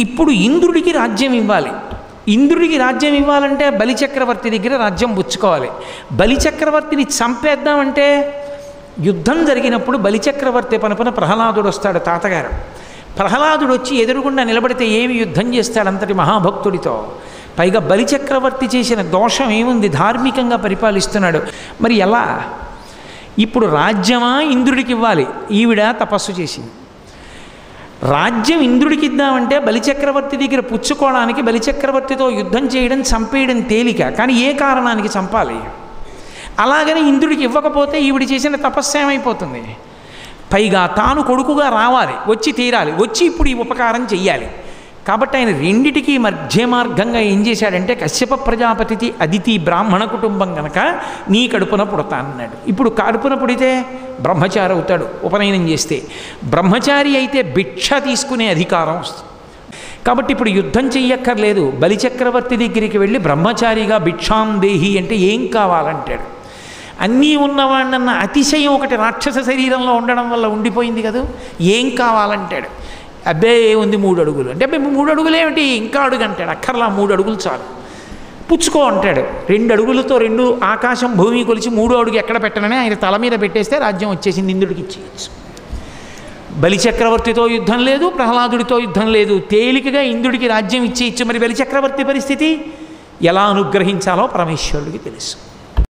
ఇప్పుడు ఇంద్రుడికి రాజ్యం ఇవ్వాలి. ఇంద్రుడికి రాజ్యం ఇవ్వాలంటే బలిచక్రవర్తి దగ్గర రాజ్యం పుచ్చుకోవాలి. బలిచక్రవర్తిని చంపేద్దామంటే యుద్ధం జరిగినప్పుడు బలిచక్రవర్తి పనుపున ప్రహ్లాదుడు వస్తాడు. తాతగారు ప్రహ్లాదుడు వచ్చి ఎదురుగుండా నిలబడితే ఏమి యుద్ధం చేస్తాడు అంతటి మహాభక్తుడితో? పైగా బలిచక్రవర్తి చేసిన దోషం ఏముంది? ధార్మికంగా పరిపాలిస్తున్నాడు. మరి ఎలా? ఇప్పుడు రాజ్యమా ఇంద్రుడికి ఇవ్వాలి? ఈవిడ తపస్సు చేసింది. రాజ్యం ఇంద్రుడికి ఇద్దామంటే బలిచక్రవర్తి దగ్గర పుచ్చుకోవడానికి బలిచక్రవర్తితో యుద్ధం చేయడం, చంపేయడం తేలిక. కానీ ఏ కారణానికి చంపాలి? అలాగని ఇంద్రుడికి ఇవ్వకపోతే ఈవిడ చేసిన తపస్సు ఏమైపోతుంది? పైగా తాను కొడుకుగా రావాలి, వచ్చి తీరాలి, వచ్చి ఇప్పుడు ఈ ఉపకారం చెయ్యాలి. కాబట్టి ఆయన రెండిటికీ మధ్య మార్గంగా ఏం చేశాడంటే, కశ్యప ప్రజాపతి అదితి బ్రాహ్మణ కుటుంబం కనుక నీ కడుపున పుడతానన్నాడు. ఇప్పుడు కడుపున పుడితే బ్రహ్మచారి అవుతాడు. ఉపనయనం చేస్తే బ్రహ్మచారి అయితే భిక్ష తీసుకునే అధికారం వస్తుంది. కాబట్టి ఇప్పుడు యుద్ధం చెయ్యక్కర్లేదు. బలిచక్రవర్తి దగ్గరికి వెళ్ళి బ్రహ్మచారిగా భిక్షాం దేహి అంటే ఏం కావాలంటాడు. అన్నీ ఉన్నవాడినన్న అతిశయం ఒకటి రాక్షస శరీరంలో ఉండడం వల్ల ఉండిపోయింది కదా. ఏం కావాలంటాడు. అబ్బే ఏముంది 3 అడుగులు అంటే, అబ్బే 3 అడుగులు ఏమిటి, ఇంకా అడుగు అంటాడు. అక్కర్లా 3 అడుగులు చాలు, పుచ్చుకో అంటాడు. 2 అడుగులతో 2 ఆకాశం భూమి కొలిచి 3వ అడుగు ఎక్కడ పెట్టనని ఆయన తల మీద పెట్టేస్తే రాజ్యం వచ్చేసింది. ఇంద్రుడికి ఇచ్చేయచ్చు. బలిచక్రవర్తితో యుద్ధం లేదు, ప్రహ్లాదుడితో యుద్ధం లేదు, తేలికగా ఇంద్రుడికి రాజ్యం ఇచ్చేయచ్చు. మరి బలిచక్రవర్తి పరిస్థితి ఎలా అనుగ్రహించాలో పరమేశ్వరుడికి తెలుసు.